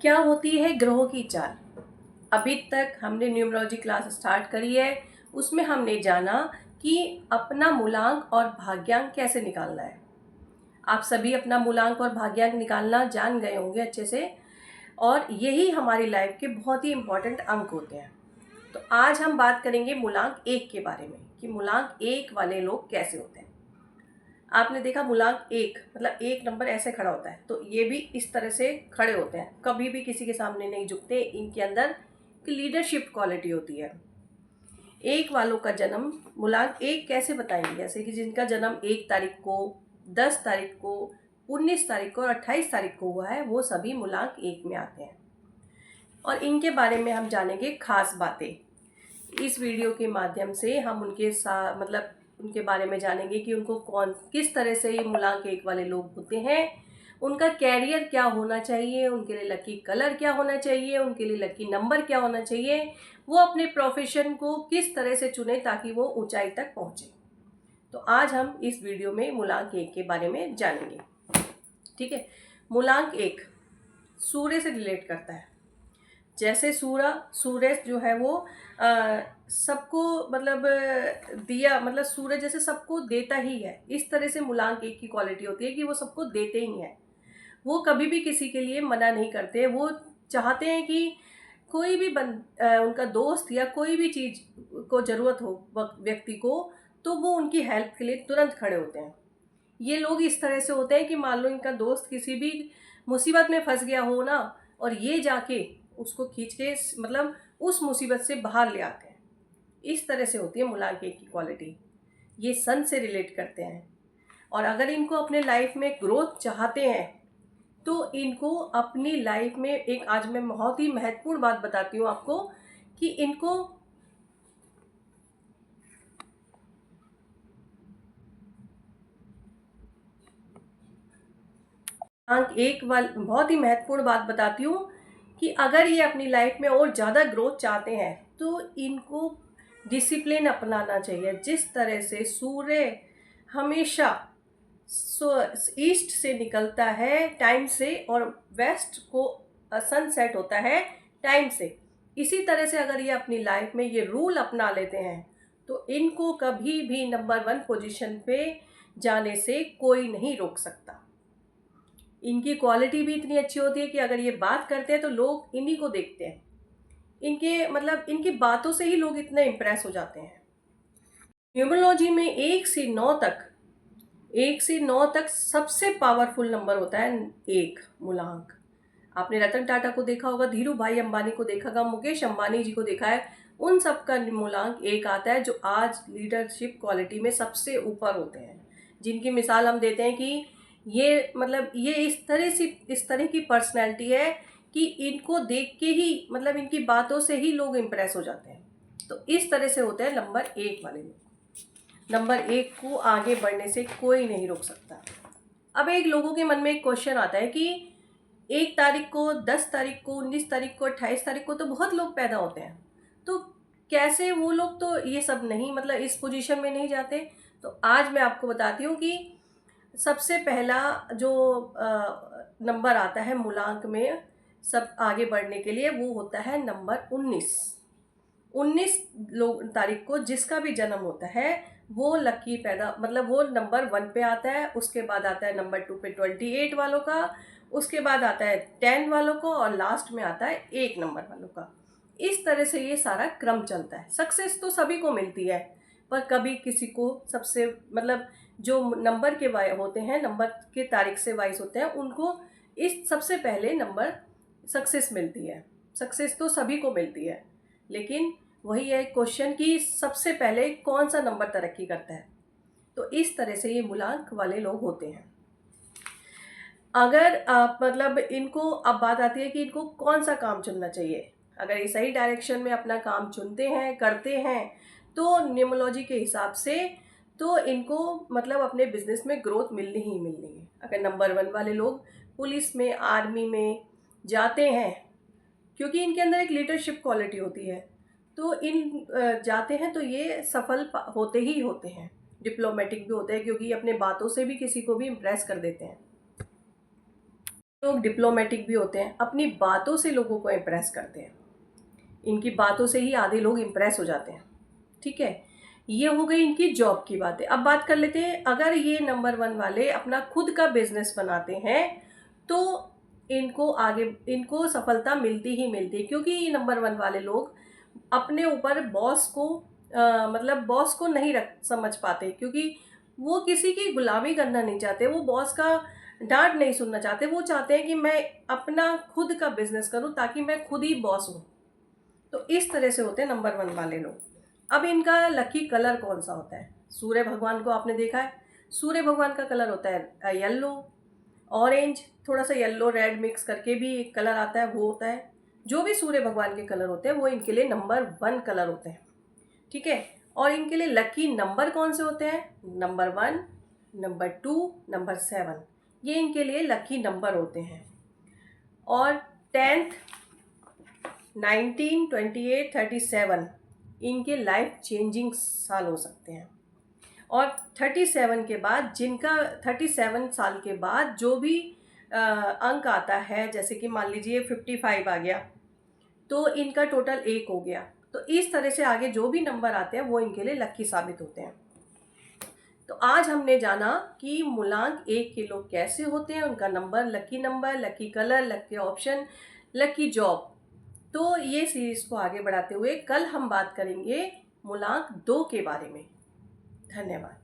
क्या होती है ग्रहों की चाल। अभी तक हमने न्यूमरोलॉजी क्लास स्टार्ट करी है, उसमें हमने जाना कि अपना मूलांक और भाग्यांक कैसे निकालना है। आप सभी अपना मूलांक और भाग्यांक निकालना जान गए होंगे अच्छे से, और यही हमारी लाइफ के बहुत ही इम्पोर्टेंट अंक होते हैं। तो आज हम बात करेंगे मूलांक 1 के बारे में कि मूलांक 1 वाले लोग कैसे होते हैं। आपने देखा मूलांक 1 मतलब 1 नंबर ऐसे खड़ा होता है, तो ये भी इस तरह से खड़े होते हैं, कभी भी किसी के सामने नहीं झुकते। इनके अंदर लीडरशिप क्वालिटी होती है। 1 वालों का जन्म मूलांक 1 कैसे बताएंगे, जैसे कि जिनका जन्म 1 तारीख को, 10 तारीख को, 19 तारीख को और 28 तारीख को हुआ है, वो सभी मूलांक 1 में आते हैं। और इनके बारे में हम जानेंगे खास बातें। इस वीडियो के माध्यम से हम उनके साथ मतलब उनके बारे में जानेंगे कि उनको किस तरह से ये मूलांक 1 वाले लोग होते हैं, उनका कैरियर क्या होना चाहिए, उनके लिए लकी कलर क्या होना चाहिए, उनके लिए लकी नंबर क्या होना चाहिए, वो अपने प्रोफेशन को किस तरह से चुने ताकि वो ऊंचाई तक पहुंचे। तो आज हम इस वीडियो में मूलांक 1 के बारे में जानेंगे। ठीक है। मूलांक 1 सूर्य से रिलेट करता है। जैसे सूर्य जो है वो सबको मतलब दिया, मतलब सूर्य जैसे सबको देता ही है, इस तरह से मूलांक 1 की क्वालिटी होती है कि वो सबको देते ही हैं। वो कभी भी किसी के लिए मना नहीं करते। वो चाहते हैं कि कोई भी उनका दोस्त या कोई भी चीज़ को ज़रूरत हो व्यक्ति को, तो वो उनकी हेल्प के लिए तुरंत खड़े होते हैं। ये लोग इस तरह से होते हैं कि मान लो इनका दोस्त किसी भी मुसीबत में फंस गया हो ना, और ये जाके उसको खींच के मतलब उस मुसीबत से बाहर ले आते हैं। इस तरह से होती है मूलांक 1 की क्वालिटी। ये सन से रिलेट करते हैं। और अगर इनको अपने लाइफ में ग्रोथ चाहते हैं तो इनको अपनी लाइफ में एक, आज मैं बहुत ही महत्वपूर्ण बात बताती हूँ आपको कि इनको अंक 1 वाल बहुत ही महत्वपूर्ण बात बताती हूँ कि अगर ये अपनी लाइफ में और ज़्यादा ग्रोथ चाहते हैं तो इनको डिसिप्लिन अपनाना चाहिए। जिस तरह से सूर्य हमेशा ईस्ट से निकलता है टाइम से और वेस्ट को सनसेट होता है टाइम से, इसी तरह से अगर ये अपनी लाइफ में ये रूल अपना लेते हैं तो इनको कभी भी नंबर 1 पोजीशन पे जाने से कोई नहीं रोक सकता। इनकी क्वालिटी भी इतनी अच्छी होती है कि अगर ये बात करते हैं तो लोग इन्हीं को देखते हैं। इनके मतलब इनकी बातों से ही लोग इतने इम्प्रेस हो जाते हैं। न्यूमरोलॉजी में 1 से 9 तक सबसे पावरफुल नंबर होता है 1 मूलांक। आपने रतन टाटा को देखा होगा, धीरू भाई अंबानी को देखा होगा, मुकेश अंबानी जी को देखा है, उन सब का मूलांक 1 आता है, जो आज लीडरशिप क्वालिटी में सबसे ऊपर होते हैं। जिनकी मिसाल हम देते हैं कि ये मतलब ये इस तरह की पर्सनैलिटी है कि इनको देख के ही मतलब इनकी बातों से ही लोग इम्प्रेस हो जाते हैं। तो इस तरह से होते हैं नंबर 1 वाले लोग। नंबर 1 को आगे बढ़ने से कोई नहीं रोक सकता। अब एक लोगों के मन में एक क्वेश्चन आता है कि 1 तारीख को, 10 तारीख को, 19 तारीख को, 28 तारीख को तो बहुत लोग पैदा होते हैं, तो कैसे वो लोग तो ये सब नहीं मतलब इस पोजीशन में नहीं जाते। तो आज मैं आपको बताती हूँ कि सबसे पहला जो नंबर आता है मूलांक में सब आगे बढ़ने के लिए, वो होता है नंबर 19। 19 लोग तारीख को जिसका भी जन्म होता है वो लकी पैदा मतलब वो नंबर 1 पे आता है। उसके बाद आता है नंबर 2 पे 28 वालों का, उसके बाद आता है 10 वालों को, और लास्ट में आता है 1 नंबर वालों का। इस तरह से ये सारा क्रम चलता है। सक्सेस तो सभी को मिलती है, पर कभी किसी को सबसे मतलब जो नंबर के वाई होते हैं, नंबर के तारीख से वाइज होते हैं, उनको इस सबसे पहले नंबर सक्सेस मिलती है। सक्सेस तो सभी को मिलती है, लेकिन वही है क्वेश्चन कि सबसे पहले कौन सा नंबर तरक्की करता है। तो इस तरह से ये मूलांक वाले लोग होते हैं। अगर आप मतलब इनको अब बात आती है कि इनको कौन सा काम चुनना चाहिए। अगर ये सही डायरेक्शन में अपना काम चुनते हैं, करते हैं, तो न्यूमरोलॉजी के हिसाब से तो इनको मतलब अपने बिजनेस में ग्रोथ मिलनी ही मिलनी है। अगर नंबर 1 वाले लोग पुलिस में, आर्मी में जाते हैं, क्योंकि इनके अंदर एक लीडरशिप क्वालिटी होती है, तो इन जाते हैं तो ये सफल होते ही होते हैं। डिप्लोमेटिक भी होते हैं, क्योंकि अपने बातों से भी किसी को भी इम्प्रेस कर देते हैं। लोग डिप्लोमेटिक भी होते हैं, अपनी बातों से लोगों को इम्प्रेस करते हैं। इनकी बातों से ही आधे लोग इम्प्रेस हो जाते हैं। ठीक है, ये हो गई इनकी जॉब की बातें। अब बात कर लेते हैं, अगर ये नंबर 1 वाले अपना खुद का बिजनेस बनाते हैं तो इनको सफलता मिलती ही मिलती है, क्योंकि ये नंबर 1 वाले लोग अपने ऊपर बॉस को मतलब बॉस को नहीं रख समझ पाते, क्योंकि वो किसी की गुलामी करना नहीं चाहते, वो बॉस का डांट नहीं सुनना चाहते। वो चाहते हैं कि मैं अपना खुद का बिजनेस करूं ताकि मैं खुद ही बॉस हूं। तो इस तरह से होते हैं नंबर 1 वाले लोग। अब इनका लकी कलर कौन सा होता है? सूर्य भगवान को आपने देखा है, सूर्य भगवान का कलर होता है येलो, ऑरेंज, थोड़ा सा येलो रेड मिक्स करके भी एक कलर आता है, वो होता है। जो भी सूर्य भगवान के कलर होते हैं वो इनके लिए नंबर 1 कलर होते हैं। ठीक है, और इनके लिए लकी नंबर कौन से होते हैं? नंबर 1, नंबर 2, नंबर 7, ये इनके लिए लकी नंबर होते हैं। और 10th, 19, 28, 37 इनके लाइफ चेंजिंग साल हो सकते हैं। और 37 के बाद जिनका 37 साल के बाद जो भी अंक आता है, जैसे कि मान लीजिए 55 आ गया तो इनका टोटल 1 हो गया। तो इस तरह से आगे जो भी नंबर आते हैं वो इनके लिए लकी साबित होते हैं। तो आज हमने जाना कि मूलांक 1 के लोग कैसे होते हैं, उनका number, lucky colour, lucky option, lucky job. तो ये सीरीज को आगे बढ़ाते हुए कल हम बात करेंगे मूलांक 2 के बारे में। धन्यवाद।